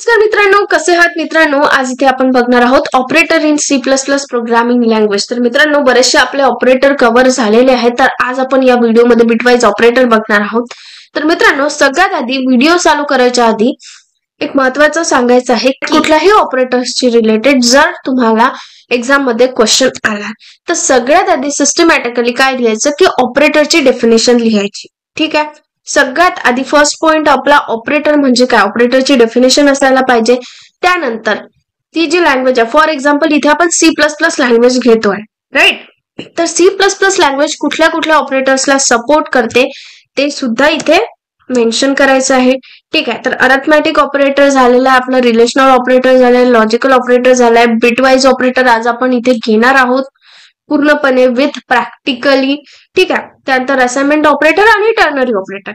नमस्कार मित्रांनो, कसे आहात मित्रांनो? आज इथे आपण बघणार आहोत operator in C++ programming language. तर मित्रांनो, बरेचसे आपले ऑपरेटर कव्हर झालेले आहेत. तर आज आपण या व्हिडिओमध्ये बिटवाईज ऑपरेटर बघणार आहोत. तर मित्रांनो, सगळ्यात आधी व्हिडिओ चालू करायच्या आधी एक महत्त्वाचं सांगायचं आहे, कुठल्याही ऑपरेटर्सची रिलेटेड जर तुम्हाला एक्झाम मध्ये क्वेश्चन आला तर सगळ्यात आधी सिस्टमॅटिकली काय लिहायचं की ऑपरेटरची डेफिनेशन लिहायची. ठीक आहे. सगळ्यात आधी फर्स्ट पॉइंट आपला ऑपरेटर म्हणजे काय, ऑपरेटरची डेफिनेशन असायला पाहिजे. त्यानंतर ती जी लँग्वेज आहे, फॉर एक्झाम्पल इथे आपण C++ लँग्वेज घेतोय, राईट. तर C++ लँग्वेज कुठल्या कुठल्या ऑपरेटर्सला सपोर्ट करते ते सुद्धा इथे मेन्शन करायचं आहे. ठीक आहे. तर अरिथमॅटिक ऑपरेटर झालेला आहे, आपला रिलेशनल ऑपरेटर झालाय, लॉजिकल ऑपरेटर झालाय, बिटवाईज ऑपरेटर आज आपण इथे घेणार आहोत पूर्णपणे विथ प्रॅक्टिकली. ठीक आहे. त्यानंतर असाइनमेंट ऑपरेटर आणि टर्नरी ऑपरेटर.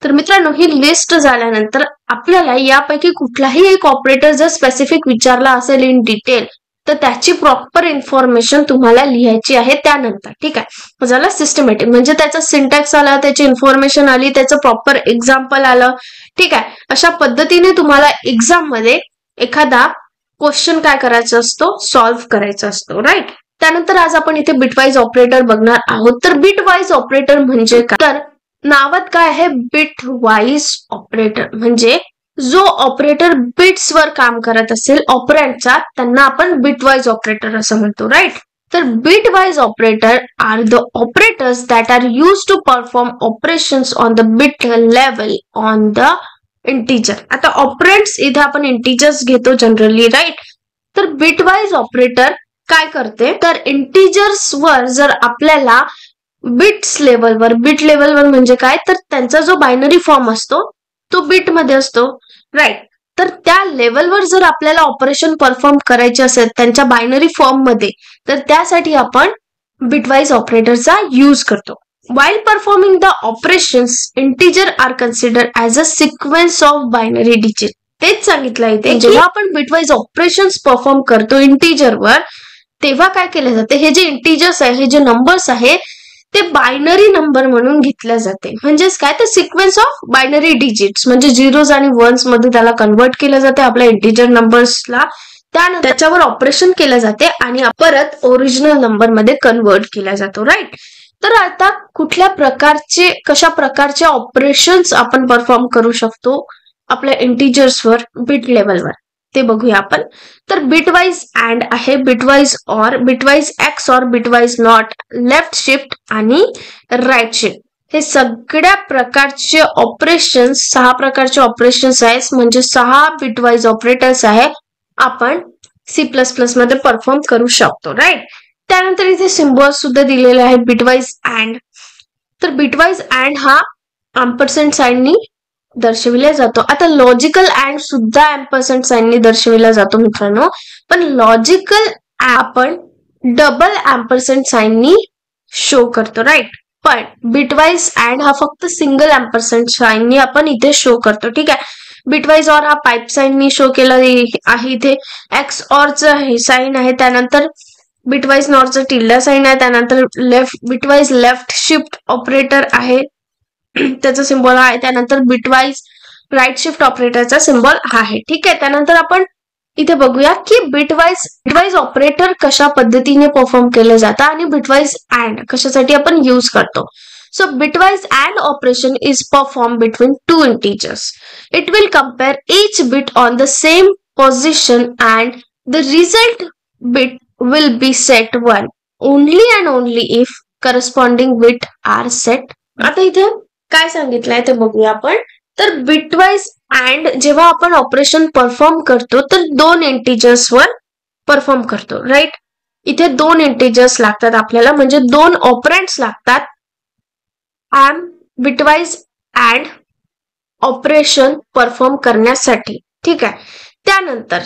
तर मित्रांनो, ही लिस्ट झाल्यानंतर आपल्याला यापैकी कुठलाही एक ऑपरेटर जर स्पेसिफिक विचारला असेल इन डिटेल तर त्याची प्रॉपर इन्फॉर्मेशन तुम्हाला लिहायची आहे त्यानंतर. ठीक आहे. झालं सिस्टमॅटिक म्हणजे त्याचा सिंटॅक्स आला, त्याची इन्फॉर्मेशन आली, त्याचं प्रॉपर एक्झाम्पल आलं. ठीक आहे. अशा पद्धतीने तुम्हाला एक्झाम मध्ये एखादा क्वेश्चन काय करायचा असतो, सॉल्व्ह करायचा असतो, राईट. त्यानंतर आज आपण इथे बिटवाईज ऑपरेटर बघणार आहोत. तर बिटवाईज ऑपरेटर म्हणजे काय, तर नावात काय आहे, बिटवाईज ऑपरेटर म्हणजे जो ऑपरेटर बिट्स वर काम करत असेल ऑपरंडचा त्यांना आपण बिटवाईज ऑपरेटर असं म्हणतो, राईट. तर bitwise operator are the operators that are use to perform operations on the bit level on the integer. आता ऑपरंड्स इथे आपण इंटिजर्स घेतो जनरली, राईट. तर बिटवाईज ऑपरेटर काय करते, तर इंटिजर्स वर जर आपल्याला बिट्स लेवलवर, बिट लेवलवर म्हणजे काय, तर त्यांचा जो बायनरी फॉर्म असतो तो बिट मध्ये असतो, राईट. तर त्या लेवलवर जर आपल्याला ऑपरेशन परफॉर्म करायचे असेल त्यांच्या बायनरी फॉर्म मध्ये, तर त्यासाठी आपण बिटवाईज ऑपरेटरचा यूज करतो. While performing the operations, integer are considered as a sequence of binary digit. तेच सांगितलं इथे, जेव्हा आपण बिटवाईज ऑपरेशन्स परफॉर्म करतो इंटिजरवर तेव्हा काय केलं जाते, हे जे इंटिजर्स आहे, हे जे नंबर्स आहे ते बायनरी नंबर म्हणून घेतले जाते. म्हणजेच काय, तर सिक्वेन्स ऑफ बायनरी डिजिट्स म्हणजे झिरोज आणि वन्स मध्ये त्याला कन्वर्ट केलं जाते आपल्या इंटिजर नंबर्सला. त्यानंतर त्याच्यावर ऑपरेशन केलं जाते आणि परत ओरिजिनल नंबर मध्ये कन्वर्ट केला जातो, राईट. तर आता कुठल्या प्रकारचे, कशा प्रकारचे ऑपरेशन्स आपण परफॉर्म करू शकतो आपल्या इंटिजर्सवर बिट लेवलवर ते बघूया आपण. तर बिटवाईज अँड आहे, bitwise or, bitwise x or, bitwise not, left shift आणि राईट शिफ्ट. हे सगळ्या प्रकारचे ऑपरेशन्स, 6 प्रकारचे ऑपरेशन्स आहेत म्हणजे 6 बिटवाईज ऑपरेटर्स आहे आपण C++ मध्ये परफॉर्म करू शकतो, राईट. त्यानंतर इथे सिम्बॉल्स सुद्धा दिलेले आहेत बिटवाईज अँड. तर बिटवाईज अँड हा एम्परसँड साइननी दर्शविला जातो. आता लॉजिकल अँड सुद्धा एम्परसँड साइननी दर्शविला जातो मित्रांनो, पण लॉजिकल आपण डबल एम्परसँड साइननी शो करतो, राईट. पण बिटवाईज अँड हा फक्त सिंगल एम्परसँड साइननी आपण इथे शो करतो. ठीक आहे. बिटवाईज ऑर हा पाईप साइननी शो केला आहे इथे, एक्स ऑरचं हे साइन आहे, त्यानंतर बिटवाईज नॉटचं टिल्डा साइन आहे, त्यानंतर बिटवाईज लेफ्ट शिफ्ट ऑपरेटर आहे त्याचा सिम्बॉल आहे, त्यानंतर बिटवाईज राईट शिफ्ट ऑपरेटरचा सिम्बॉल हा आहे. ठीक आहे. त्यानंतर आपण इथे बघूया की बिटवाईज ऑपरेटर कशा पद्धतीने परफॉर्म केलं जातं आणि बिटवाईज अँड कशासाठी आपण यूज करतो. So bitwise AND operation is performed between two integers. It will compare each bit on the same position and the result bit will be set 1 only and only if corresponding bit are set. आता इथे काय सांगितलंय ते बघूया आपण. तर bitwise and जेव्हा आपण ऑपरेशन परफॉर्म करतो तर 2 इंटिजर्स वर परफॉर्म करतो, राईट. इथे 2 इंटिजर्स लागतात आपल्याला, म्हणजे 2 ऑपरंड्स लागतात बिटवाईज अँड ऑपरेशन परफॉर्म करण्यासाठी. ठीक आहे. त्यानंतर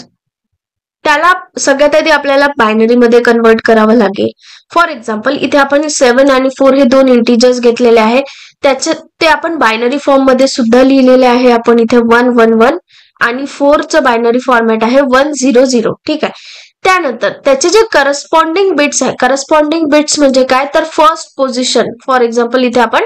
त्याला सगळ्यात आधी आपल्याला बायनरी मध्ये कन्वर्ट करावं लागेल. फॉर एक्झाम्पल इथे आपण 7 आणि 4 हे 2 इंटिजर्स घेतलेले आहे, त्याचे ते आपण बायनरी फॉर्म मध्ये सुद्धा लिहिलेले आहे. आपण इथे 1 1 1 आणि 4चं बायनरी फॉर्मॅट आहे 1 0 0. ठीक आहे. त्यानंतर त्याचे जे करस्पॉन्डिंग बिट्स आहे, करस्पॉन्डिंग बिट्स म्हणजे काय, तर फर्स्ट पोझिशन, फॉर एक्झाम्पल इथे आपण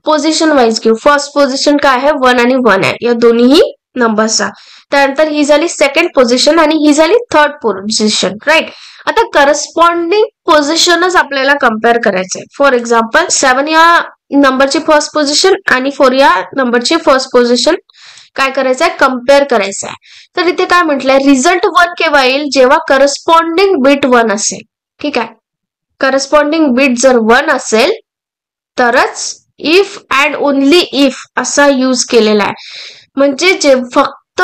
पोझिशन वाईज घेऊ. फर्स्ट पोझिशन काय आहे, 1 आणि 1 आहे या दोन्ही नंबर्सचा. त्यानंतर ही झाली सेकंड पोझिशन आणि ही झाली थर्ड पोझिशन, राईट. आता करस्पॉन्डिंग पोझिशनच आपल्याला कम्पेअर करायचंय. फॉर एक्झाम्पल 7 या नंबरची फर्स्ट पोझिशन आणि 4 या नंबरची फर्स्ट पोझिशन काय करायचंय, कम्पेअर करायचंय. तर इथे काय म्हटलंय, रिझल्ट 1 केव्हा येईल, जेव्हा करस्पॉन्डिंग बिट 1 असेल. ठीक आहे, करस्पॉन्डिंग बिट जर 1 असेल तरच इफ अँड ओनली इफ असा यूज केलेला आहे. म्हणजे जे फक्त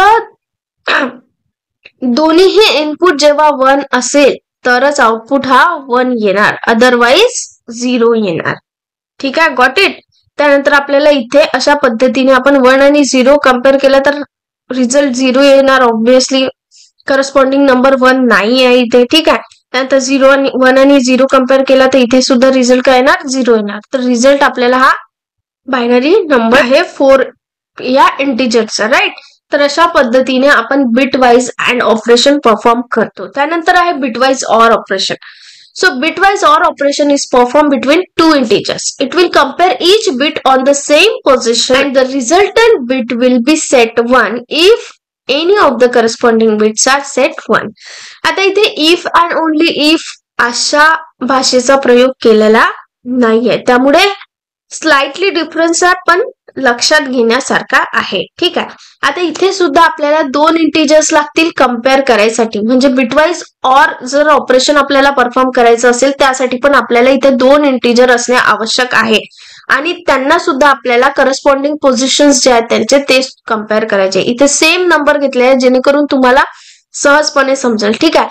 दोन्हीही इनपुट जेव्हा 1 असेल तरच आउटपुट हा 1 येणार, अदरवाईज 0 येणार. ठीक आहे, गॉट इट. त्यानंतर आपल्याला इथे अशा पद्धतीने आपण 1 आणि 0 कम्पेअर केला तर रिझल्ट 0 येणार. ऑब्व्हियसली करस्पॉन्डिंग नंबर 1 नाही आहे इथे. ठीक आहे, त्यानंतर 1 आणि 0 कम्पेअर केला तर इथे सुद्धा रिझल्ट काय येणार, 0 येणार. तर रिझल्ट आपल्याला हा बायनरी नंबर आहे 4 या इंटिजरचा, राईट. तर अशा पद्धतीने आपण बिटवाइज अँड ऑपरेशन परफॉर्म करतो. त्यानंतर आहे bitwise or operation. So bitwise OR operation is performed between two integers. It will compare each bit on the same position and the resultant bit will be set 1 if any of the corresponding bits are set 1. आता इथे if and only if अशा भाषेचा प्रयोग केलेला नाहीये, त्यामुळे slightly difference आहे पण लक्षात घेण्यासारखा आहे. ठीक आहे, आता इथे सुद्धा आपल्याला 2 इंटिजर्स लागतील कम्पेअर करायसाठी. म्हणजे बिटवाइज ऑर जर ऑपरेशन आपल्याला परफॉर्म करायचं असेल त्यासाठी पण आपल्याला इथे 2 इंटिजर असणे आवश्यक आहे आणि त्यांना सुद्धा आपल्याला करस्पॉन्डिंग पोझिशन्स जे आहेत त्यांचे ते कम्पेअर करायचे. इथे सेम नंबर घेतले आहे जेणेकरून तुम्हाला सहजपणे समजेल. ठीक आहे,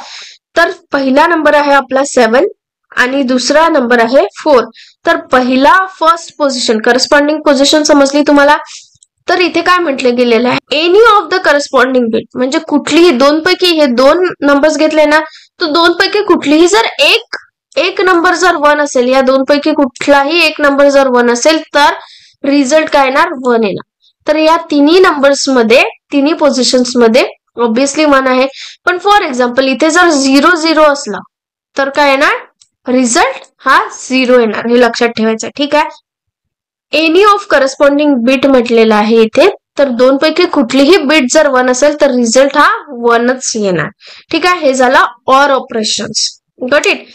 तर पहिला नंबर आहे आपला 7 आणि दुसरा नंबर आहे 4. तर पहिला फर्स्ट पोझिशन करस्पॉन्डिंग पोझिशन समजली तुम्हाला. तर इथे काय म्हटलं गेलेलं आहे, any of the corresponding bit, म्हणजे कुठलीही 2 पैकी, हे 2 नंबर्स घेतले ना, तर 2 पैकी कुठलीही जर एक नंबर जर 1 असेल, या 2 पैकी कुठलाही एक नंबर जर 1 असेल तर रिझल्ट काय येणार, 1 येणार. तर या तिन्ही नंबर्स मध्ये, तिन्ही पोझिशन्स मध्ये ऑब्व्हियसली 1 आहे. पण फॉर एक्झाम्पल इथे जर 0-0 असला तर काय येणार, रिझल्ट हा 0 येणार. हे लक्षात ठेवायचं. ठीक आहे, एनी ऑफ करस्पॉन्डिंग बिट म्हटलेला आहे इथे. तर 2 पैकी कुठलीही बिट जर 1 असेल तर रिझल्ट हा 1च येणार. ठीक आहे, हे झाला ऑर ऑपरेशन्स. Got it.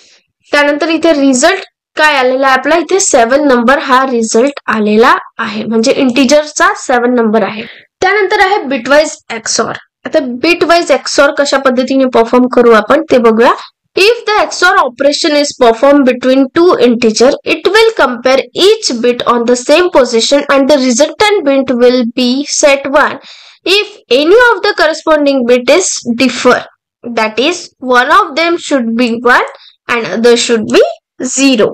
त्यानंतर इथे रिझल्ट काय आलेला आहे आपला, इथे 7 नंबर हा रिझल्ट आलेला आहे, म्हणजे इंटिजरचा 7 नंबर आहे. त्यानंतर आहे बिटवाइज एक्सऑर. आता बिटवाइज एक्सऑर कशा पद्धतीने परफॉर्म करू आपण ते बघूया. If the XOR operation is performed between two integers, it will compare each bit on the same position and the resultant bit will be set 1 if any of the corresponding bit is differ. That is, one of them should be 1 and other should be 0.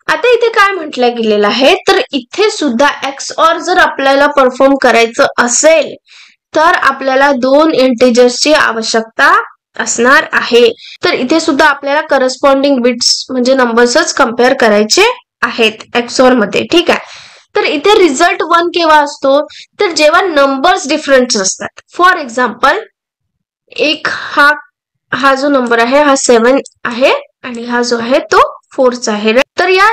आता इथे काय म्हटलं गेलेलं आहे, तर इथे सुद्धा XOR जर आपल्याला परफॉर्म करायचं असेल तर आपल्याला 2 इंटिजर्सची आवश्यकता असणार आहे. तर इथे सुद्धा आपल्याला करस्पॉन्डिंग बिट्स म्हणजे नंबर्सच कम्पेअर करायचे आहेत एक्सऑर मध्ये. ठीक आहे, तर इथे रिझल्ट 1 केव्हा असतो, तर जेव्हा नंबर्स डिफरंट असतात. फॉर एक्झाम्पल एक हा जो नंबर आहे हा 7 आहे आणि हा जो आहे तो 4चा आहे. तर या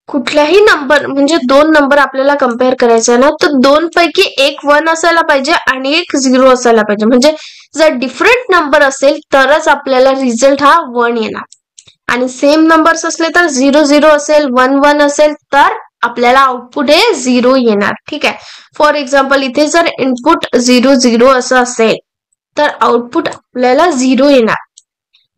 कुठल्याही नंबर म्हणजे 2 नंबर आपल्याला कम्पेअर करायचा ना, तर 2 पैकी एक 1 असायला पाहिजे आणि एक 0 असायला पाहिजे. म्हणजे जर डिफरंट नंबर असेल तरच आपल्याला रिझल्ट हा 1 येणार आणि सेम नंबर्स असले तर 0-0 असेल, 1-1 असेल तर आपल्याला आउटपुट हे 0 येणार. ठीक आहे, फॉर एक्झाम्पल इथे जर इनपुट 0-0 असं असेल तर आउटपुट आपल्याला 0 येणार.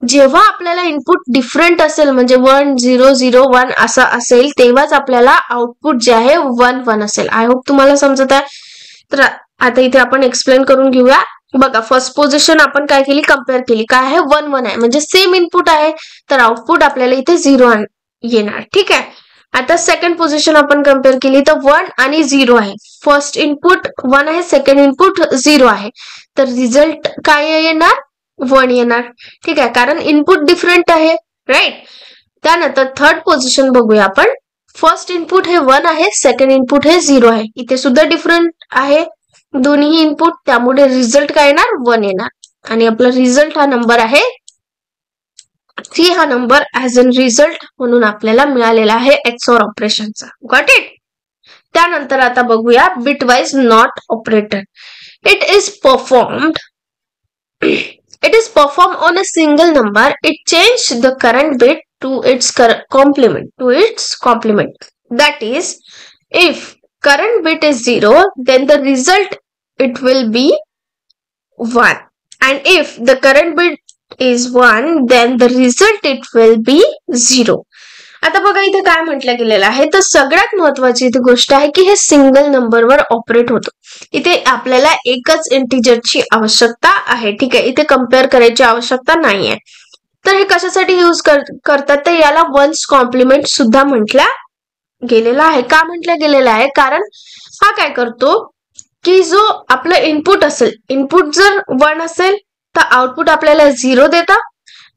जेव्हा आपल्याला इनपुट डिफरंट असेल म्हणजे 1-0-0-1 असं असेल तेव्हाच आपल्याला आउटपुट जे आहे 1-1 असेल. आय होप तुम्हाला समजत आहे. तर आता इथे आपण एक्सप्लेन करून घेऊया. बघा, फर्स्ट पोझिशन आपण काय केली, कम्पेअर केली. काय आहे, 1-1 आहे, म्हणजे सेम इनपुट आहे तर आउटपुट आपल्याला इथे 0 येणार. ठीक आहे, आता सेकंड पोझिशन आपण कम्पेअर केली तर 1 आणि 0 आहे. फर्स्ट इनपुट 1 आहे, सेकंड इनपुट 0 आहे, तर रिझल्ट काय येणार, 1 येणार. ठीक आहे, कारण इनपुट डिफरंट आहे, राईट. त्यानंतर थर्ड पोझिशन बघूया आपण. फर्स्ट इनपुट हे 1 आहे, सेकंड इनपुट हे 0 आहे. इथे सुद्धा डिफरंट आहे दोन्ही इनपुट, त्यामुळे रिझल्ट काय येणार, 1 येणार. आणि आपला रिझल्ट हा नंबर आहे 3. हा नंबर ऍज अन रिझल्ट म्हणून आपल्याला मिळालेला आहे एक्सऑर ऑपरेशनचा. Got it. त्यानंतर आता बघूया bitwise not operator. It is performed it is performed on a single number, it changed the current bit to its complement. That is, if current bit is 0, then the result it will be 1, and if the current bit is 1, then the result it will be 0. आता बघा इथे काय म्हटलं गेलेलं आहे, तर सगळ्यात महत्वाची इथे गोष्ट आहे की हे सिंगल नंबरवर ऑपरेट होतो. इथे आपल्याला एकच इंटिजरची आवश्यकता आहे. ठीक आहे, इथे कम्पेअर करायची आवश्यकता नाहीये. तर हे कशासाठी यूज करतात, तर याला वन्स कॉम्प्लिमेंट सुद्धा म्हटल्या गेलेला आहे. का म्हटलं गेलेलं आहे, कारण हा काय करतो की जो आपलं इनपुट असेल, इनपुट जर 1 असेल तर आउटपुट आपल्याला 0 देतं,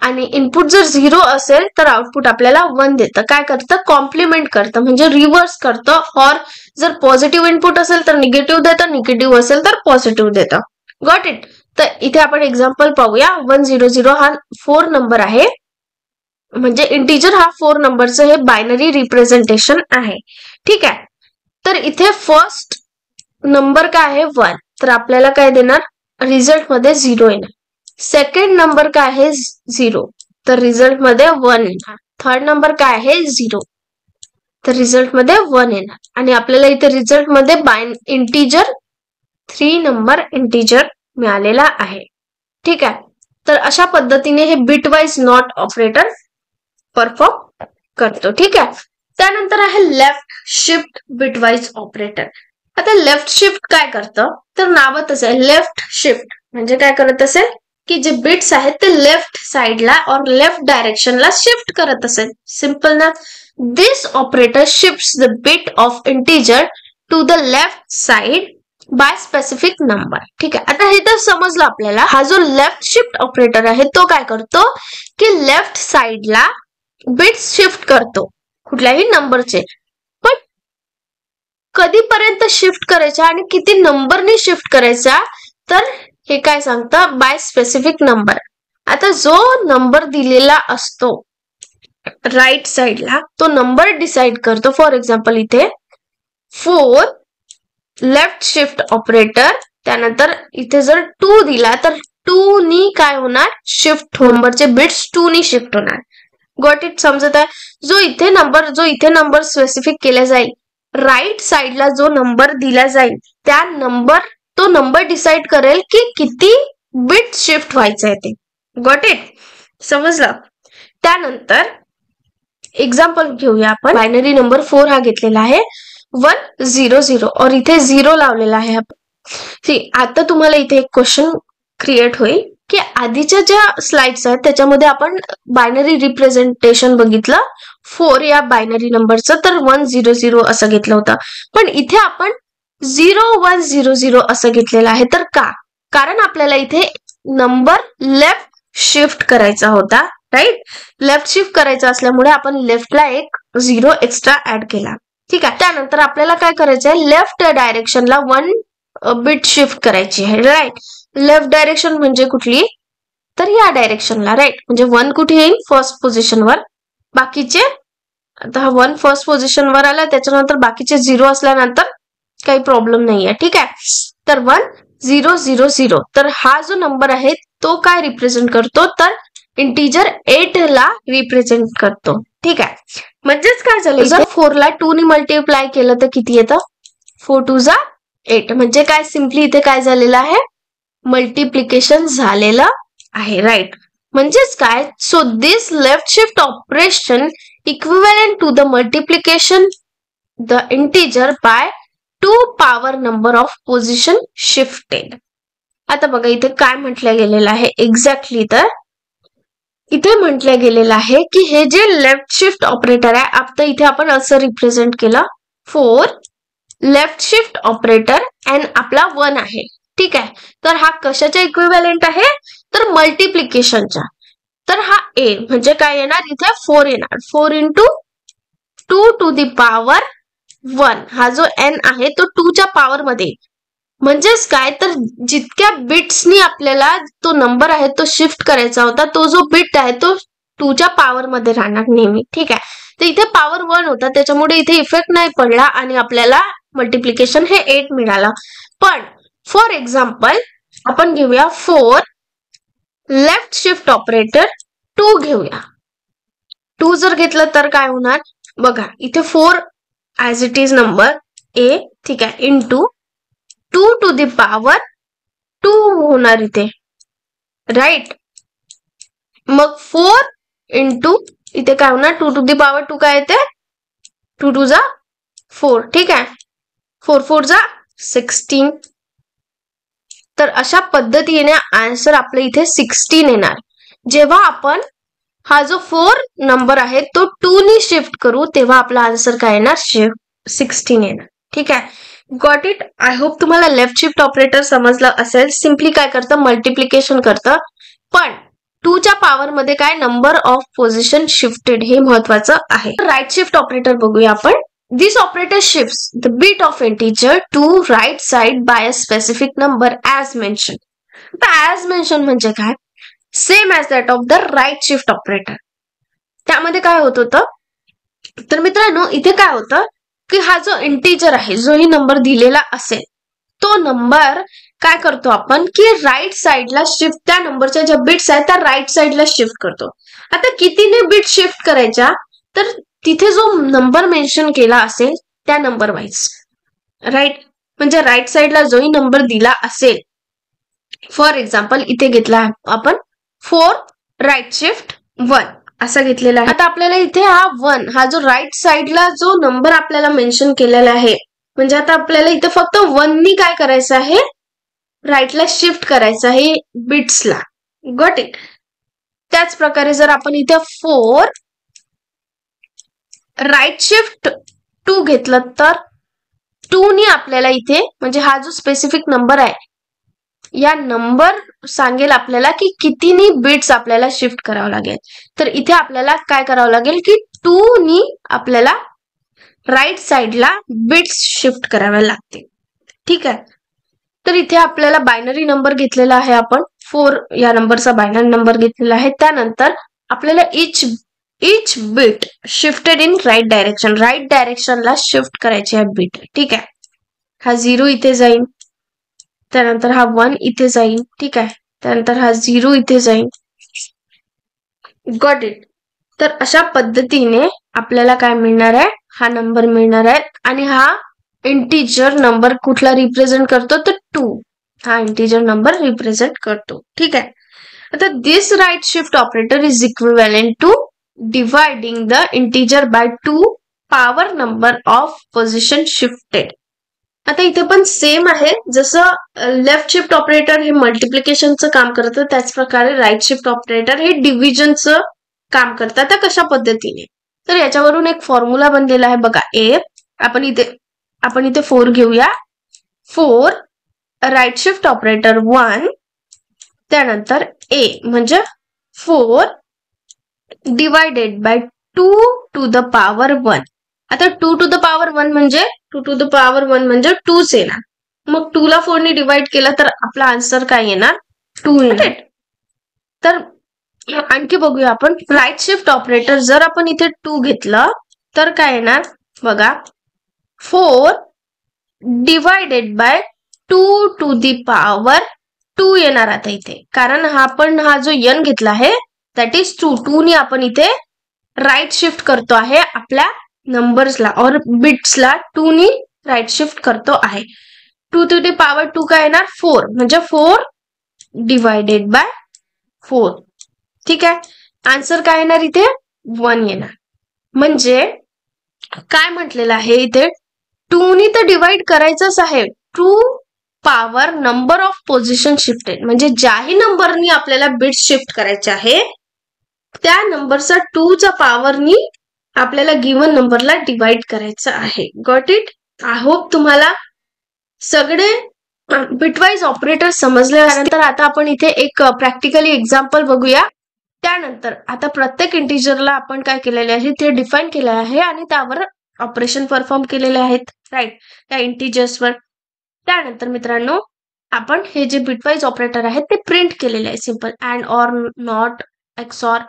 आणि इनपुट जर 0 असेल तर आउटपुट आपल्याला 1 देतं. काय करतं, कॉम्प्लिमेंट करतं, म्हणजे रिव्हर्स करतं. और जर पॉझिटिव्ह इनपुट असेल तर निगेटिव्ह देतं, निगेटिव्ह असेल तर पॉझिटिव्ह देतं. Got it. तर इथे आपण एक्झाम्पल पाहूया. 100 हा 4 नंबर आहे, म्हणजे इंटिजर हा 4 नंबरचं हे बायनरी रिप्रेझेंटेशन आहे. ठीक आहे, तर इथे फर्स्ट नंबर काय आहे 1, तर आपल्याला काय देणार, रिझल्ट मध्ये 0 येणार. सेकंड नंबर काय आहे 0, तर रिझल्ट मध्ये 1 येणार. थर्ड नंबर काय आहे 0, तर रिझल्ट मध्ये 1 येणार. आणि आपल्याला इथे रिझल्ट मध्ये इंटिजर 3 नंबर इंटिजर मिळालेला आहे. ठीक आहे, तर अशा पद्धतीने हे बिटवाइज नॉट ऑपरेटर परफॉर्म करतो. ठीक आहे, त्यानंतर आहे लेफ्ट शिफ्ट बिटवाइज ऑपरेटर. आता लेफ्ट शिफ्ट काय करतं, तर नावातच आहे लेफ्ट शिफ्ट, म्हणजे काय करत असेल की जे बिट्स आहेत ते लेफ्ट साइडला और लेफ्ट डायरेक्शनला शिफ्ट करत असेल. सिंपल ना. This operator shifts the bit of integer to the left side by specific number. ठीक आहे, आता हे तर समजलं आपल्याला. हा जो लेफ्ट शिफ्ट ऑपरेटर आहे तो काय करतो की लेफ्ट साइडला बिट्स शिफ्ट करतो कुठल्याही नंबरचे. पण कधीपर्यंत शिफ्ट करायचा आणि किती नंबरने शिफ्ट करायचा, तर हे काय सांगतं, बाय स्पेसिफिक नंबर. आता जो नंबर दिलेला असतो राईट साइडला तो नंबर डिसाइड करतो. फॉर एक्झाम्पल इथे 4 लेफ्ट शिफ्ट ऑपरेटर, त्यानंतर इथे जर 2 दिला तर 2 नी काय होणार, शिफ्ट नंबरचे बिट्स 2 नी शिफ्ट होणार. Got it. समजत आहे. जो इथे नंबर स्पेसिफिक केला जाईल, राईट साइडला जो नंबर दिला जाईल त्या तो नंबर डिसाइड करेल की किती बिट शिफ्ट व्हायचं आहे ते. Got it. समजलं. त्यानंतर एक्झाम्पल घेऊया आपण. बायनरी नंबर 4 हा घेतलेला आहे 100 और इथे 0 लावलेला आहे आपण. आता तुम्हाला इथे एक क्वेश्चन क्रिएट होईल की आधीच्या ज्या स्लाइड्स आहेत त्याच्यामध्ये आपण बायनरी रिप्रेझेंटेशन बघितलं 4 या बायनरी नंबरचं, तर 100 असं घेतलं होतं. पण इथे आपण 0100 असं घेतलेलं आहे. तर का, कारण आपल्याला इथे नंबर लेफ्ट शिफ्ट करायचा होता. राईट, लेफ्ट शिफ्ट करायचा असल्यामुळे आपण लेफ्टला एक 0 एक्स्ट्रा ऍड केला. ठीक आहे, त्यानंतर आपल्याला काय करायचं आहे, लेफ्ट डायरेक्शनला 1 बिट शिफ्ट करायची आहे. राईट, लेफ्ट डायरेक्शन म्हणजे कुठली, तर या डायरेक्शनला. राईट, म्हणजे 1 कुठे येईल, फर्स्ट पोझिशनवर. बाकीचे, आता हा 1 फर्स्ट पोझिशनवर आला, त्याच्यानंतर बाकीचे 0 असल्यानंतर काही प्रॉब्लेम नाहीये. ठीक आहे, तर 1000. तर हा जो नंबर आहे तो काय रिप्रेझेंट करतो, तर इंटिजर 8 ला रिप्रेझेंट करतो. ठीक आहे, म्हणजेच काय झालं, जर 4 ला 2 ने मल्टिप्लाय केलं तर किती येतं, 4 2 जा 8. म्हणजे काय, सिम्पली इथे काय झालेलं आहे, मल्टिप्लिकेशन झालेलं आहे. राईट, म्हणजेच काय, so this left shift operation equivalent to the multiplication the integer by 2 power number of position shifted. आता बघा इथे काय म्हटलं गेलेलं आहे एक्झॅक्टली, तर इथे म्हटलं गेलेलं आहे की हे जे लेफ्ट शिफ्ट ऑपरेटर आहे, आता इथे आपण असं रिप्रेझेंट केलं 4 लेफ्ट शिफ्ट ऑपरेटर अँड आपला 1 आहे. ठीक आहे, तर हा कशाच्या इक्विव्हॅलेंट आहे, तर मल्टिप्लिकेशनच्या. तर हा ए म्हणजे काय येणार, इथे 4 येणार. 4 इंटू 2 टू द पॉवर 1. हा जो एन आहे तो 2 च्या पॉवर मध्ये. म्हणजेच काय, तर जितक्या बिट्सनी आपल्याला तो नंबर आहे तो शिफ्ट करायचा होता, तो जो बिट आहे तो 2 च्या पॉवर मध्ये राहणार नेहमी. ठीक आहे, तर इथे पॉवर 1 होता, त्याच्यामुळे इथे इफेक्ट नाही पडला आणि आपल्याला मल्टिप्लिकेशन हे 8 मिळालं. पण फॉर एक्झाम्पल आपण घेऊया 4 लेफ्ट शिफ्ट ऑपरेटर 2 घेऊया. 2 जर घेतलं तर काय होणार बघा, इथे 4 as it is number A, ठीक आहे, इंटू 2 to the power 2 होणार इथे, राईट. मग 4 इंटू इथे काय होणार 2 to the power 2 काय येते 2 2 जा 4, ठीक आहे, 4 4 जा 16. तर अशा पद्धतीने आन्सर आपल्या इथे 16 येणार. जेव्हा आपण हा जो 4 नंबर आहे तो 2 ने शिफ्ट करू तेव्हा आपला आन्सर काय येणार 16 येणार, ठीक आहे. Got it. आय होप तुम्हाला लेफ्ट शिफ्ट ऑपरेटर समजलं असेल. सिम्पली काय करतं मल्टिप्लिकेशन करतं, पण 2 च्या पॉवर मध्ये काय नंबर ऑफ पोझिशन शिफ्टेड हे महत्वाचं आहे. राईट शिफ्ट ऑपरेटर बघूया आपण. This operator shifts the bit of integer to right side by a specific number as mentioned. आता as mentioned म्हणजे काय same as that of the right shift operator. त्यामध्ये काय होत होतं तर मित्रांनो इथे काय होतं की हा जो इंटीजर आहे जो ही नंबर दिलेला असेल तो नंबर काय करतो आपण की राईट साइडला शिफ्ट, त्या नंबरच्या ज्या बिट्स आहेत त्या राईट साइडला शिफ्ट करतो. आता कितीने बिट शिफ्ट करायच्या तर तिथे जो नंबर मेन्शन केला असेल त्या नंबर वाईज, राईट. म्हणजे राईट साइडला जोही नंबर दिला असेल, फॉर एक्झाम्पल इथे घेतला आपण 4 राईट शिफ्ट 1 असा घेतलेला आहे. आता आपल्याला इथे हा 1 हा जो राईट साइडला जो नंबर आपल्याला मेन्शन केलेला आहे, म्हणजे आता आपल्याला इथे फक्त 1 नी काय करायचं आहे राईटला शिफ्ट करायचं आहे बिट्सला. Got it. त्याच प्रकारे जर आपण इथे 4 राईट शिफ्ट 2 घेतलं तर 2 नी आपल्याला इथे म्हणजे हा जो स्पेसिफिक नंबर आहे या नंबर सांगेल आपल्याला की कितीनी बिट्स आपल्याला शिफ्ट करावं लागेल. तर इथे आपल्याला काय करावं लागेल की 2 नी आपल्याला राईट साइडला बिट्स शिफ्ट कराव्या लागतील, ठीक आहे. तर इथे आपल्याला बायनरी नंबर घेतलेला आहे आपण 4 या नंबरचा बायनरी नंबर घेतलेला आहे. त्यानंतर आपल्याला each bit shifted in right direction, right डायरेक्शनला शिफ्ट करायची आहे बिट, ठीक आहे. हा 0 इथे जाईल, त्यानंतर हा 1 इथे जाईल, ठीक आहे, त्यानंतर हा 0 इथे जाईल. Got it. तर अशा पद्धतीने आपल्याला काय मिळणार आहे हा नंबर मिळणार आहे. आणि हा इंटीजर नंबर कुठला रिप्रेझेंट करतो तर 2 हा इंटीजर नंबर रिप्रेझेंट करतो, ठीक आहे. आता this right shift operator is equivalent to dividing the integer by 2 power number of position shifted. आता इथे पण सेम आहे, जसं लेफ्ट शिफ्ट ऑपरेटर हे मल्टिप्लिकेशनचं काम करतं त्याच प्रकारे राईट शिफ्ट ऑपरेटर हे डिव्हिजनचं काम करतं. आता कशा पद्धतीने तर याच्यावरून एक फॉर्म्युला बनलेला आहे बघा. आपण इथे 4 घेऊया. 4 राईट शिफ्ट ऑपरेटर 1 त्यानंतर ए म्हणजे 4 divided by 2 to the power 1. आता 2 टू द पॉवर 1 म्हणजे 2 टू द पॉवर 1 म्हणजे 2च येणार. मग 2 ला 4 ने डिवाइड केला तर आपला आन्सर काय येणार 2 येणार. तर आणखी बघूया आपण राईट शिफ्ट ऑपरेटर जर आपण इथे 2 घेतलं तर काय येणार बघा 4 divided by 2 to the power 2 येणार. आता इथे कारण हा जो n घेतला आहे दॅट इज 2 नी आपण इथे राईट शिफ्ट करतो आहे आपल्या नंबर्सला और बिट्सला 2 नी राईट शिफ्ट करतो आहे. 2 टू दी पॉवर 2 काय येणार 4 म्हणजे 4 डिवायडेड बाय 4, ठीक आहे. आन्सर काय येणार इथे 1 येणार. म्हणजे काय म्हटलेलं आहे इथे 2 नी तर डिवाइड करायचंच आहे 2 power number of position shifted, म्हणजे ज्याही नंबरनी आपल्याला बिट शिफ्ट करायचे आहे त्या नंबरचा 2 च्या पॉवरनी आपल्याला गिव्हन नंबरला डिवाइड करायचं आहे. Got it. आय होप तुम्हाला सगळे बिटवाईज ऑपरेटर समजले. त्यानंतर आता आपण इथे एक प्रॅक्टिकली एक्झाम्पल बघूया. त्यानंतर आता प्रत्येक इंटीजरला आपण काय केलेले आहे ते डिफाईन केले आहे आणि त्यावर ऑपरेशन परफॉर्म केलेले आहेत, राईट, त्या इंटीजर्सवर. त्यानंतर मित्रांनो आपण हे जे बिटवाईज ऑपरेटर आहेत ते प्रिंट केलेले आहे, simple and or not XOR,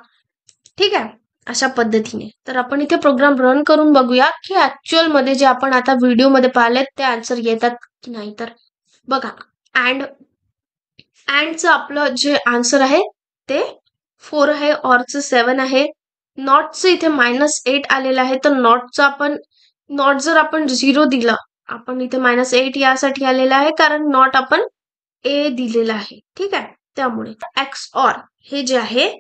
ठीक आहे, अशा पद्धतीने. तर आपण इथे प्रोग्राम रन करून बघूया की ऍक्च्युअल मध्ये जे आपण आता व्हिडिओमध्ये पाहिलेत ते आन्सर येतात की नाही. तर बघा अँडचं आपलं जे आन्सर आहे ते 4 आहे, ऑरचं 7 आहे, नॉटचं इथे -8 आलेलं आहे. तर नॉट जर आपण 0 दिलं, आपण इथे -8 यासाठी आलेलं आहे कारण नॉट आपण ए दिलेला आहे. ठीक आहे, त्यामुळे एक्स ऑर हे जे आहे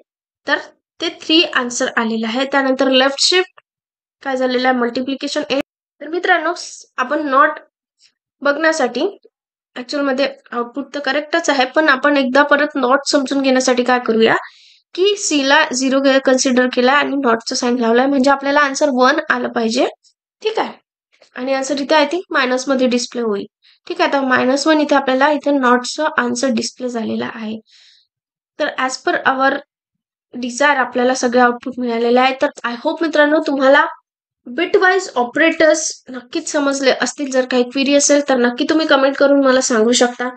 तर ते 3 आन्सर आलेलं आहे. त्यानंतर लेफ्ट शिफ्ट काय झालेलं आहे, मल्टिप्लिकेशन 8. तर मित्रांनो, आपण नॉट बघण्यासाठी ऍक्च्युअल मध्ये आउटपुट तर करेक्टच आहे, पण आपण एकदा परत नॉट समजून घेण्यासाठी काय करूया की सी ला 0 कन्सिडर केला आणि नॉटचं साईन लावलाय, म्हणजे आपल्याला आन्सर 1 आलं पाहिजे. ठीक आहे, आणि आन्सर इथे आय थिंक मायनस मध्ये डिस्प्ले होईल. ठीक आहे, तर -1 इथे आपल्याला इथे नॉटचं आन्सर डिस्प्ले झालेला आहे. तर ऍज पर अवर डिझायर आपल्याला सगळे आउटपुट मिळालेले आहे. तर आय होप मित्रांनो तुम्हाला बिटवाईज ऑपरेटर्स नक्कीच समजले असतील. जर काही क्वेरी असेल तर नक्की तुम्ही कमेंट करून मला सांगू शकता.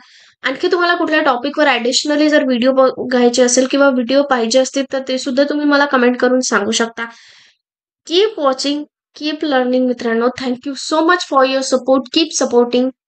आणखी तुम्हाला कुठल्या टॉपिकवर ॲडिशनली जर व्हिडिओ बघायचे असेल किंवा व्हिडिओ पाहिजे असतील तर ते सुद्धा तुम्ही मला कमेंट करून सांगू शकता. कीप वॉचिंग, कीप लर्निंग मित्रांनो. Thank you so much for your support. Keep supporting.